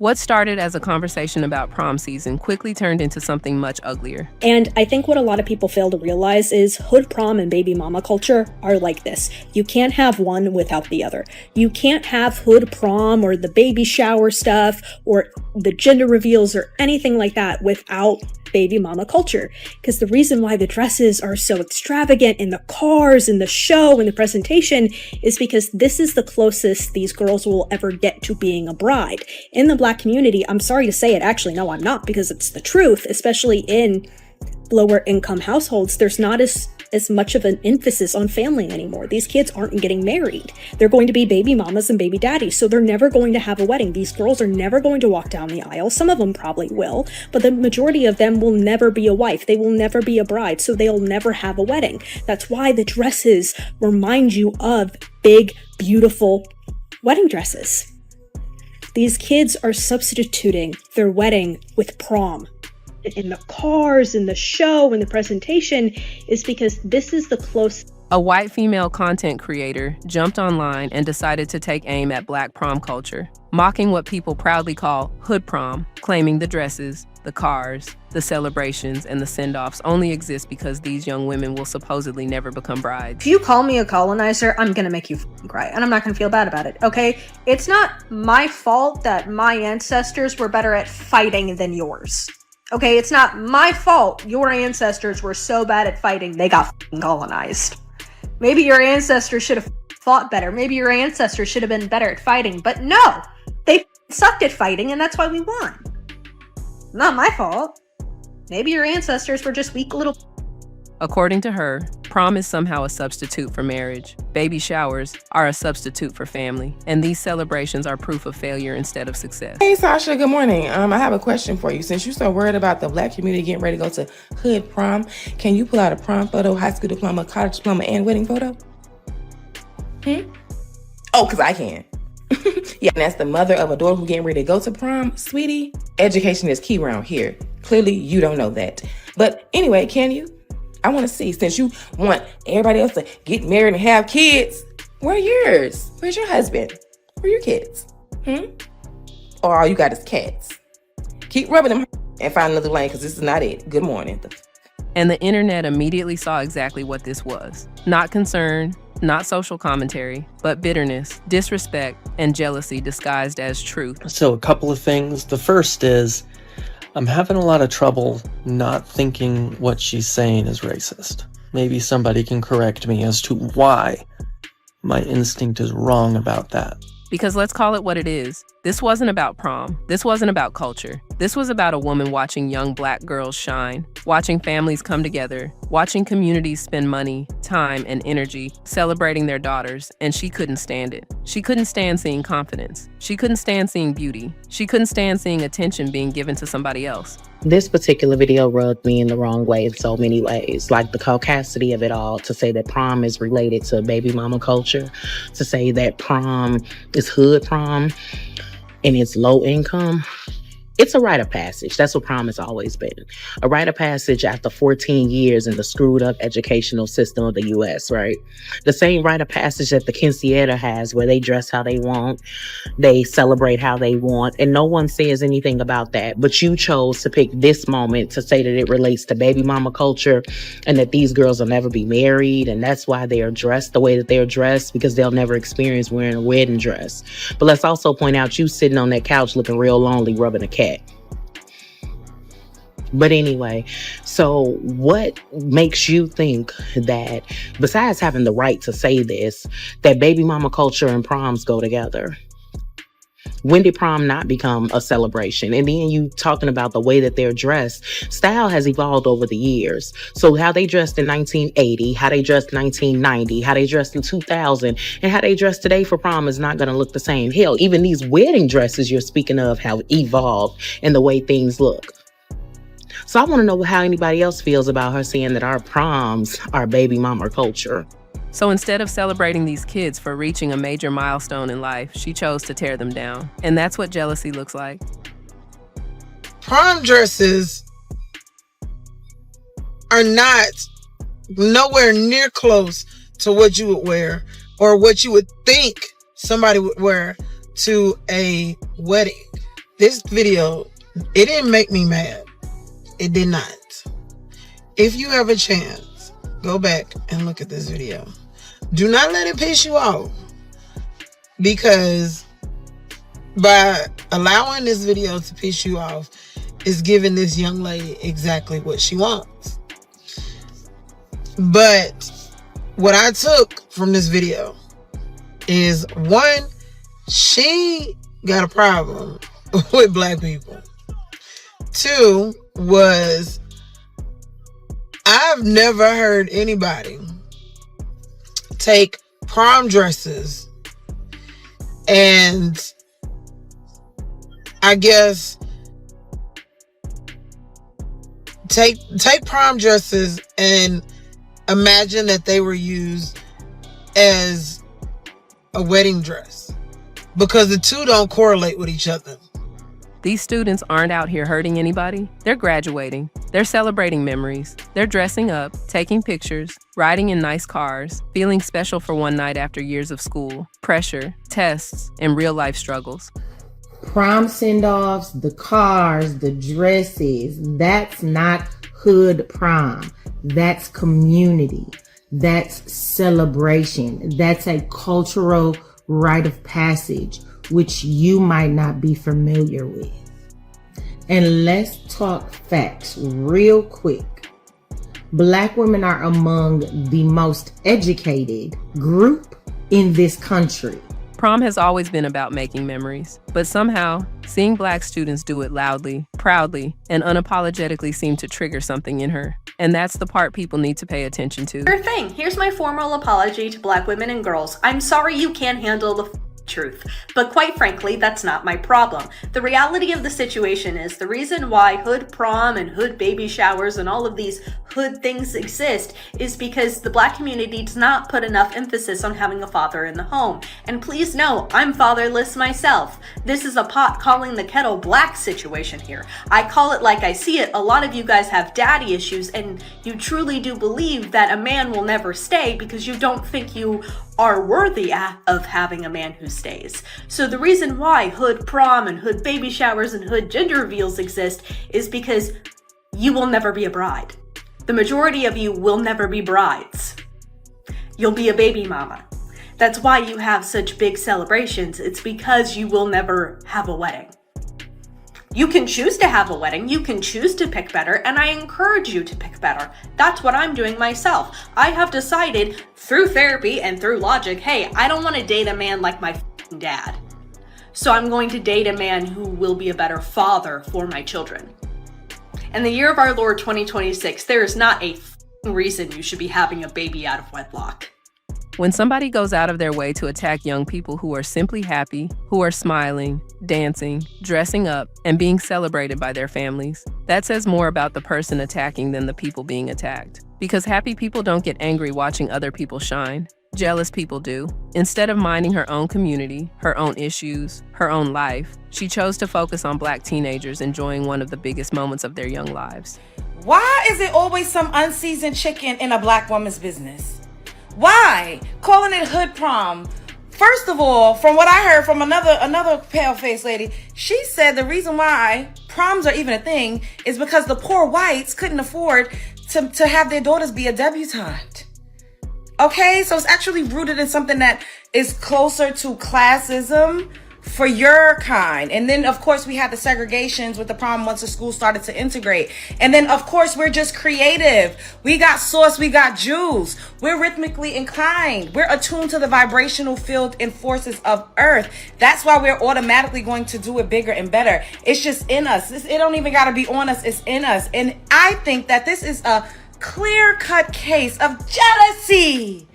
What started as a conversation about prom season quickly turned into something much uglier. And I think what a lot of people fail to realize is hood prom and baby mama culture are like this. You can't have one without the other. You can't have hood prom or the baby shower stuff or the gender reveals or anything like that without baby mama culture. Because the reason why the dresses are so extravagant in the cars and the show and the presentation is because this is the closest these girls will ever get to being a bride. In the Black community, I'm sorry to say it, actually, no, I'm not, because it's the truth, especially in lower income households, there's not as much of an emphasis on family anymore. These kids aren't getting married. They're going to be baby mamas and baby daddies, so they're never going to have a wedding. These girls are never going to walk down the aisle. Some of them probably will, but the majority of them will never be a wife. They will never be a bride, so they'll never have a wedding. That's why the dresses remind you of big, beautiful wedding dresses. These kids are substituting their wedding with prom. In the cars, in the show, in the presentation, is because this is the close. A white female content creator jumped online and decided to take aim at Black prom culture, mocking what people proudly call hood prom, claiming the dresses, the cars, the celebrations, and the send-offs only exist because these young women will supposedly never become brides. If you call me a colonizer, I'm gonna make you cry, and I'm not gonna feel bad about it, okay? It's not my fault that my ancestors were better at fighting than yours. Okay, it's not my fault your ancestors were so bad at fighting they got colonized. Maybe your ancestors should have fought better. Maybe your ancestors should have been better at fighting. But no, they sucked at fighting and that's why we won. Not my fault. Maybe your ancestors were just weak little... According to her, prom is somehow a substitute for marriage. Baby showers are a substitute for family. And these celebrations are proof of failure instead of success. Hey, Sasha, good morning. I have a question for you. Since you're so worried about the Black community getting ready to go to hood prom, can you pull out a prom photo, high school diploma, college diploma, and wedding photo? Oh, because I can. Yeah, and that's the mother of a daughter who getting ready to go to prom. Sweetie, education is key around here. Clearly, you don't know that. But anyway, can you? I want to see, since you want everybody else to get married and have kids, where are yours? Where's your husband? Where are your kids? Or all you got is cats? Keep rubbing them and find another lane, because this is not it. Good morning. And the internet immediately saw exactly what this was. Not concern, not social commentary, but bitterness, disrespect, and jealousy disguised as truth. So a couple of things. The first is, I'm having a lot of trouble not thinking what she's saying is racist. Maybe somebody can correct me as to why my instinct is wrong about that. Because let's call it what it is. This wasn't about prom. This wasn't about culture. This was about a woman watching young Black girls shine, watching families come together, watching communities spend money, time, and energy celebrating their daughters, and she couldn't stand it. She couldn't stand seeing confidence. She couldn't stand seeing beauty. She couldn't stand seeing attention being given to somebody else. This particular video rubbed me in the wrong way in so many ways, like the caucasity of it all, to say that prom is related to baby mama culture, to say that prom is hood prom and it's low income. It's a rite of passage. That's what prom has always been. A rite of passage after 14 years in the screwed up educational system of the U.S., right? The same rite of passage that the quinceañera has, where they dress how they want, they celebrate how they want, and no one says anything about that. But you chose to pick this moment to say that it relates to baby mama culture and that these girls will never be married, and that's why they are dressed the way that they're dressed, because they'll never experience wearing a wedding dress. But let's also point out you sitting on that couch looking real lonely, rubbing a cat. But anyway, so what makes you think that, besides having the right to say this, that baby mama culture and proms go together? When did prom not become a celebration? And then you talking about the way that they're dressed. Style has evolved over the years. So how they dressed in 1980, how they dressed in 1990, how they dressed in 2000, and how they dress today for prom is not going to look the same. Hell, even these wedding dresses you're speaking of have evolved in the way things look. So I want to know how anybody else feels about her saying that our proms are baby mama culture. So instead of celebrating these kids for reaching a major milestone in life, she chose to tear them down. And that's what jealousy looks like. Prom dresses are not nowhere near close to what you would wear or what you would think somebody would wear to a wedding. This video, it didn't make me mad. It did not. If you have a chance, go back and look at this video. Do not let it piss you off, because by allowing this video to piss you off is giving this young lady exactly what she wants. But what I took from this video is, one, she got a problem with black people. Two was, I've never heard anybody take prom dresses and I guess take prom dresses and imagine that they were used as a wedding dress, because the two don't correlate with each other. These students aren't out here hurting anybody. They're graduating. They're celebrating memories. They're dressing up, taking pictures, riding in nice cars, feeling special for one night after years of school, pressure, tests, and real-life struggles. Prom send-offs, the cars, the dresses, that's not hood prom. That's community. That's celebration. That's a cultural rite of passage, which you might not be familiar with. And let's talk facts real quick. Black women are among the most educated group in this country. Prom has always been about making memories, but somehow, seeing Black students do it loudly, proudly, and unapologetically seemed to trigger something in her. And that's the part people need to pay attention to. Sure thing. Here's my formal apology to Black women and girls. I'm sorry you can't handle the truth, but quite frankly, that's not my problem. The reality of the situation is the reason why hood prom and hood baby showers and all of these hood things exist is because the Black community does not put enough emphasis on having a father in the home. And please know, I'm fatherless myself. This is a pot calling the kettle black situation here. I call it like I see it. A lot of you guys have daddy issues, and you truly do believe that a man will never stay because you don't think you are worthy of having a man who stays. So the reason why hood prom and hood baby showers and hood gender reveals exist is because you will never be a bride. The majority of you will never be brides. You'll be a baby mama. That's why you have such big celebrations. It's because you will never have a wedding. You can choose to have a wedding, you can choose to pick better, and I encourage you to pick better. That's what I'm doing myself. I have decided through therapy and through logic, hey, I don't want to date a man like my dad. So I'm going to date a man who will be a better father for my children. In the year of our Lord 2026, there is not a reason you should be having a baby out of wedlock. When somebody goes out of their way to attack young people who are simply happy, who are smiling, dancing, dressing up, and being celebrated by their families, that says more about the person attacking than the people being attacked. Because happy people don't get angry watching other people shine. Jealous people do. Instead of minding her own community, her own issues, her own life, she chose to focus on Black teenagers enjoying one of the biggest moments of their young lives. Why is it always some unseasoned chicken in a Black woman's business? Why? Calling it hood prom. First of all, from what I heard from another pale-faced lady, she said the reason why proms are even a thing is because the poor whites couldn't afford to have their daughters be a debutante. Okay, so it's actually rooted in something that is closer to classism for your kind. And then, of course, we had the segregations with the prom once the school started to integrate. And then, of course, we're just creative. We got sauce, we got juice. We're rhythmically inclined. We're attuned to the vibrational field and forces of Earth. That's why we're automatically going to do it bigger and better. It's just in us. It don't even got to be on us. It's in us. And I think that this is a clear-cut case of jealousy.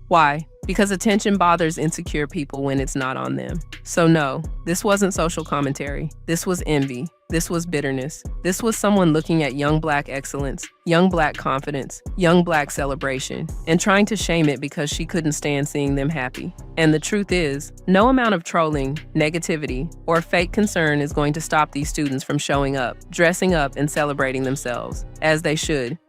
Why? Because attention bothers insecure people when it's not on them. So no, this wasn't social commentary. This was envy. This was bitterness. This was someone looking at young Black excellence, young Black confidence, young Black celebration, and trying to shame it because she couldn't stand seeing them happy. And the truth is, no amount of trolling, negativity, or fake concern is going to stop these students from showing up, dressing up, and celebrating themselves, as they should,